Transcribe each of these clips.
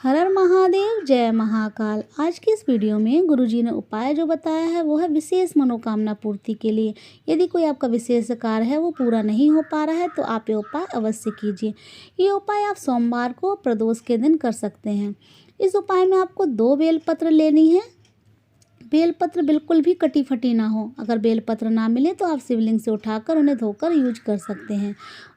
हर हर महादेव, जय महाकाल। आज की इस वीडियो में गुरुजी ने उपाय जो बताया है वो है विशेष मनोकामना पूर्ति के लिए। यदि कोई आपका विशेष कार्य है वो पूरा नहीं हो पा रहा है तो आप ये उपाय अवश्य कीजिए। ये उपाय आप सोमवार को प्रदोष के दिन कर सकते हैं। इस उपाय में आपको 2 बेलपत्र लेनी है। बेलपत्र बिल्कुल भी कटी फटी ना हो। अगर बेलपत्र ना मिले तो आप शिवलिंग से उठाकर उन्हें धोकर यूज कर सकते हैं।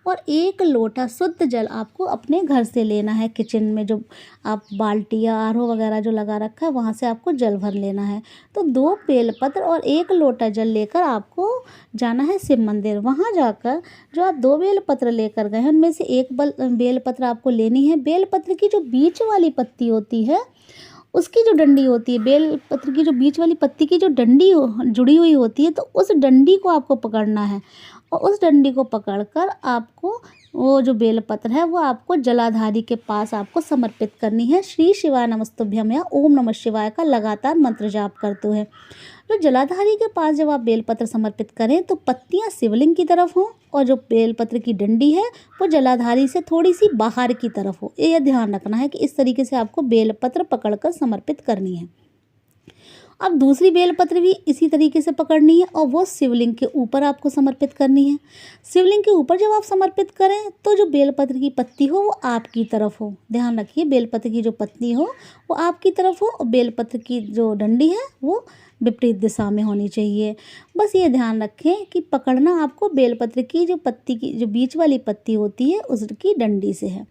और 1 लोटा शुद्ध जल आपको अपने घर से लेना है। किचन में जो आप बाल्टी या आरओ वगैरह जो लगा रखा है वहाँ से आपको जल भर लेना है। तो 2 बेलपत्र और 1 लोटा जल लेकर आपको जाना है शिव मंदिर। वहाँ जाकर जो आप 2 बेलपत्र लेकर गए हैं उनमें से 1 बेलपत्र आपको लेनी है। बेलपत्र की जो बीच वाली पत्ती होती है उसकी जो डंडी होती है, बेलपत्र की जो बीच वाली पत्ती की जो डंडी जुड़ी हुई होती है, तो उस डंडी को आपको पकड़ना है। और उस डंडी को पकड़कर आपको वो जो बेलपत्र है वो आपको जलाधारी के पास आपको समर्पित करनी है। श्री शिवाय नमस्तुभ्यम या ओम नमः शिवाय का लगातार मंत्र जाप करते हुए। जो जलाधारी के पास जब आप बेलपत्र समर्पित करें तो पत्तियां शिवलिंग की तरफ हों और जो बेलपत्र की डंडी है वो जलाधारी से थोड़ी सी बाहर की तरफ हो। ये ध्यान रखना है कि इस तरीके से आपको बेलपत्र पकड़कर समर्पित करनी है। अब दूसरी बेलपत्र भी इसी तरीके से पकड़नी है और वो शिवलिंग के ऊपर आपको समर्पित करनी है। शिवलिंग के ऊपर जब आप समर्पित करें तो जो बेलपत्र की पत्ती हो वो आपकी तरफ हो। ध्यान रखिए, बेलपत्र की जो पत्ती हो वो आपकी तरफ हो और बेलपत्र की जो डंडी है वो विपरीत दिशा में होनी चाहिए। बस ये ध्यान रखें कि पकड़ना आपको बेलपत्र की जो पत्ती की जो बीच वाली पत्ती होती है उसकी डंडी से है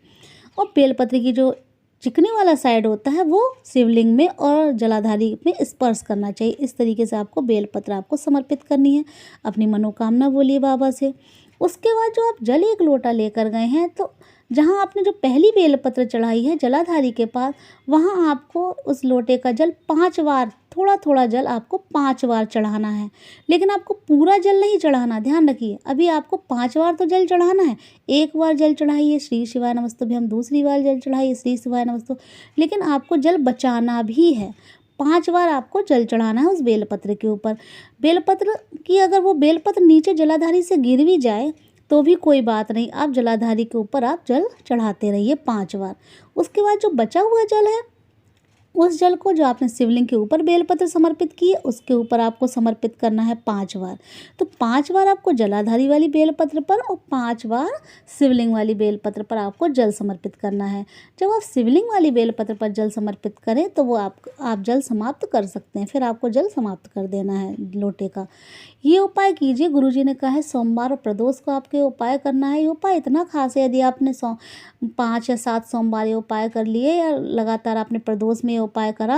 और बेलपत्र की जो चिकनी वाला साइड होता है वो शिवलिंग में और जलाधारी में स्पर्श करना चाहिए। इस तरीके से आपको बेलपत्र आपको समर्पित करनी है। अपनी मनोकामना बोलिए बाबा से। उसके बाद जो आप जल 1 लोटा लेकर गए हैं तो जहाँ आपने जो पहली बेलपत्र चढ़ाई है जलाधारी के पास, वहाँ आपको उस लोटे का जल 5 बार, थोड़ा थोड़ा जल आपको 5 बार चढ़ाना है। लेकिन आपको पूरा जल नहीं चढ़ाना, ध्यान रखिए। अभी आपको 5 बार तो जल चढ़ाना है। 1 बार जल चढ़ाइए श्री शिवाय नमस्तुभ्यम, दूसरी बार जल चढ़ाइए श्री शिवाय नमस्तु। लेकिन आपको जल बचाना भी है। 5 बार आपको जल चढ़ाना है उस बेलपत्र के ऊपर। बेलपत्र की अगर वो बेलपत्र नीचे जलाधारी से गिर भी जाए तो भी कोई बात नहीं, आप जलाधारी के ऊपर आप जल चढ़ाते रहिए 5 बार। उसके बाद जो बचा हुआ जल है उस जल को जो आपने शिवलिंग के ऊपर बेलपत्र समर्पित किए उसके ऊपर आपको समर्पित करना है 5 बार। तो 5 बार आपको जलाधारी वाली बेलपत्र पर और 5 बार शिवलिंग वाली बेलपत्र पर आपको जल समर्पित करना है। जब आप शिवलिंग वाली बेलपत्र पर जल समर्पित करें तो वो आप जल समाप्त कर सकते हैं। फिर आपको जल समाप्त कर देना है लोटे का। ये उपाय कीजिए। गुरुजी ने कहा है सोमवार और प्रदोष को आपके उपाय करना है। ये उपाय इतना खास है, यदि आपने 5 या 7 सोमवार ये उपाय कर लिए या लगातार आपने प्रदोष में ये उपाय करा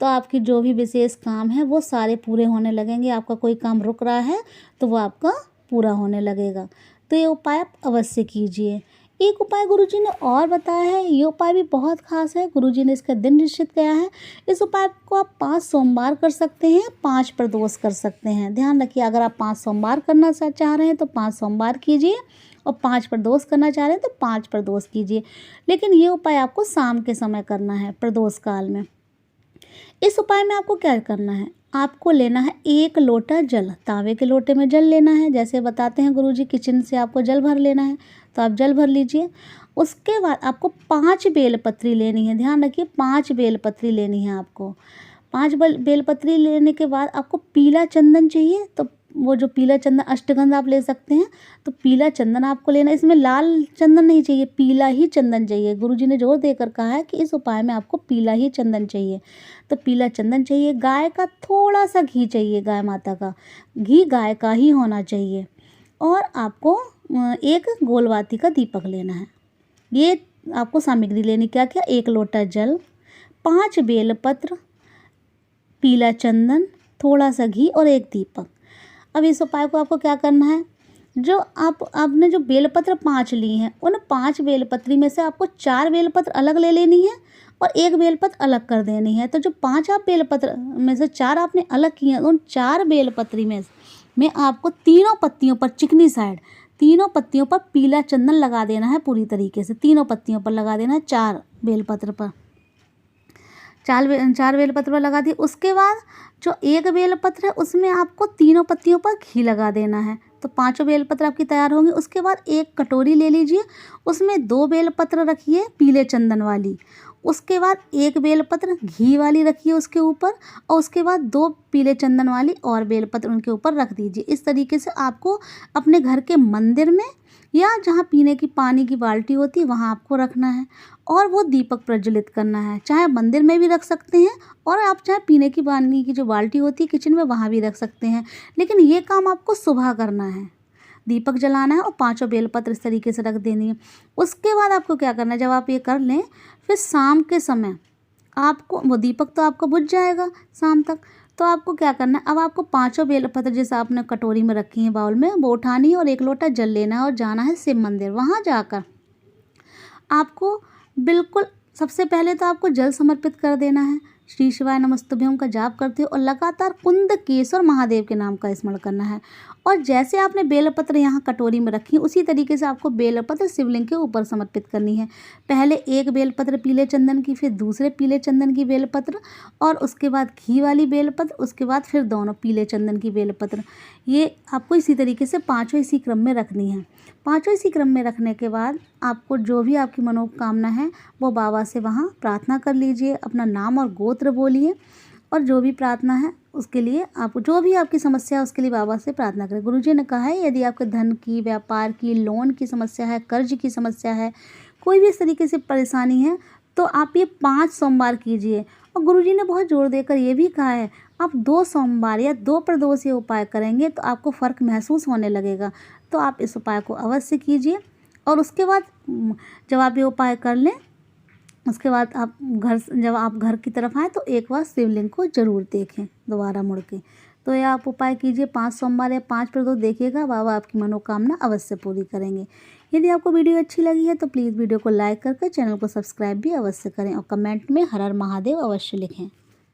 तो आपकी जो भी विशेष काम है वो सारे पूरे होने लगेंगे। आपका कोई काम रुक रहा है तो वो आपका पूरा होने लगेगा। तो ये उपाय आप अवश्य कीजिए। एक उपाय गुरुजी ने और बताया है, ये उपाय भी बहुत खास है। गुरुजी ने इसका दिन निश्चित किया है। इस उपाय को आप 5 सोमवार कर सकते हैं, 5 प्रदोष कर सकते हैं। ध्यान रखिए, अगर आप 5 सोमवार करना चाह रहे हैं तो 5 सोमवार कीजिए और 5 प्रदोष करना चाह रहे हैं तो 5 प्रदोष कीजिए। लेकिन ये उपाय आपको शाम के समय करना है, प्रदोष काल में। इस उपाय में आपको क्या करना है, आपको लेना है 1 लोटा जल। तांबे के लोटे में जल लेना है, जैसे बताते हैं गुरुजी। किचन से आपको जल भर लेना है तो आप जल भर लीजिए। उसके बाद आपको 5 बेलपत्री लेनी है। ध्यान रखिए, 5 बेलपत्री लेनी है आपको। 5 बेलपत्री लेने के बाद आपको पीला चंदन चाहिए। तो वो जो पीला चंदन, अष्टगंध आप ले सकते हैं। तो पीला चंदन आपको लेना है। इसमें लाल चंदन नहीं चाहिए, पीला ही चंदन चाहिए। गुरुजी ने जोर देकर कहा है कि इस उपाय में आपको पीला ही चंदन चाहिए। तो पीला चंदन चाहिए। गाय का थोड़ा सा घी चाहिए, गाय माता का घी गाय का ही होना चाहिए। और आपको 1 गोलवाती का दीपक लेना है। ये आपको सामग्री लेनी क्या क्या, 1 लोटा जल, 5 बेलपत्र, पीला चंदन, थोड़ा सा घी और 1 दीपक। अब इस उपाय को आपको क्या करना है, जो आपने जो बेलपत्र 5 ली हैं उन 5 बेलपत्री में से आपको 4 बेलपत्र अलग ले लेनी है और 1 बेलपत्र अलग कर देनी है। तो जो 5 आप बेलपत्र में से 4 आपने अलग किए हैं, उन 4 बेलपत्री में आपको तीनों पत्तियों पर, चिकनी साइड तीनों पत्तियों पर पीला चंदन लगा देना है पूरी तरीके से। तीनों पत्तियों पर लगा देना है, 4 बेलपत्र पर, 4 बेलपत्र पर लगा दी। उसके बाद जो 1 बेलपत्र है उसमें आपको तीनों पत्तियों पर घी लगा देना है। तो 5 बेलपत्र आपकी तैयार होंगी। उसके बाद 1 कटोरी ले लीजिए, उसमें 2 बेलपत्र रखिए पीले चंदन वाली, उसके बाद एक बेलपत्र घी वाली रखिए उसके ऊपर, और उसके बाद 2 पीले चंदन वाली और बेलपत्र उनके ऊपर रख दीजिए। इस तरीके से आपको अपने घर के मंदिर में या जहाँ पीने की पानी की बाल्टी होती है वहाँ आपको रखना है, और वो दीपक प्रज्वलित करना है। चाहे मंदिर में भी रख सकते हैं, और आप चाहे पीने की पानी की जो बाल्टी होती है किचन में वहाँ भी रख सकते हैं, लेकिन ये काम आपको सुबह करना है। दीपक जलाना है और 5 बेलपत्र इस तरीके से रख देनी है। उसके बाद आपको क्या करना है, जब आप ये कर लें, फिर शाम के समय आपको वो दीपक तो आपका बुझ जाएगा शाम तक। तो आपको क्या करना है, अब आपको 5 बेलपत्र जैसे आपने कटोरी में रखी हैं बाउल में, वो उठानी है और 1 लोटा जल लेना है और जाना है शिव मंदिर। वहाँ जाकर आपको बिल्कुल सबसे पहले तो आपको जल समर्पित कर देना है। श्री शिवाय नमस्तुभ्यम का जाप करते हो और लगातार कुंदकेश्वर महादेव के नाम का स्मरण करना है। और जैसे आपने बेलपत्र यहाँ कटोरी में रखी उसी तरीके से आपको बेलपत्र शिवलिंग के ऊपर समर्पित करनी है। पहले एक बेलपत्र पीले चंदन की, फिर दूसरे पीले चंदन की बेलपत्र, और उसके बाद घी वाली बेलपत्र, उसके बाद फिर दोनों पीले चंदन की बेलपत्र। ये आपको इसी तरीके से 5 इसी क्रम में रखनी है। 5 इसी क्रम में रखने के बाद आपको जो भी आपकी मनोकामना है वो बाबा से वहाँ प्रार्थना कर लीजिए। अपना नाम और गोत्र बोलिए, और जो भी प्रार्थना है उसके लिए आप जो भी आपकी समस्या है उसके लिए बाबा से प्रार्थना करें। गुरुजी ने कहा है यदि आपके धन की, व्यापार की, लोन की समस्या है, कर्ज की समस्या है, कोई भी इस तरीके से परेशानी है, तो आप ये 5 सोमवार कीजिए। और गुरुजी ने बहुत जोर देकर ये भी कहा है आप 2 सोमवार या 2 प्रदोष ये उपाय करेंगे तो आपको फ़र्क महसूस होने लगेगा। तो आप इस उपाय को अवश्य कीजिए। और उसके बाद जब आप ये उपाय कर लें, उसके बाद जब आप घर की तरफ आएँ तो एक बार शिवलिंग को ज़रूर देखें दोबारा मुड़ के। तो ये आप उपाय कीजिए 5 सोमवार या 5 प्रदोष, देखिएगा बाबा आपकी मनोकामना अवश्य पूरी करेंगे। यदि आपको वीडियो अच्छी लगी है तो प्लीज़ वीडियो को लाइक करके चैनल को सब्सक्राइब भी अवश्य करें, और कमेंट में हर हर महादेव अवश्य लिखें।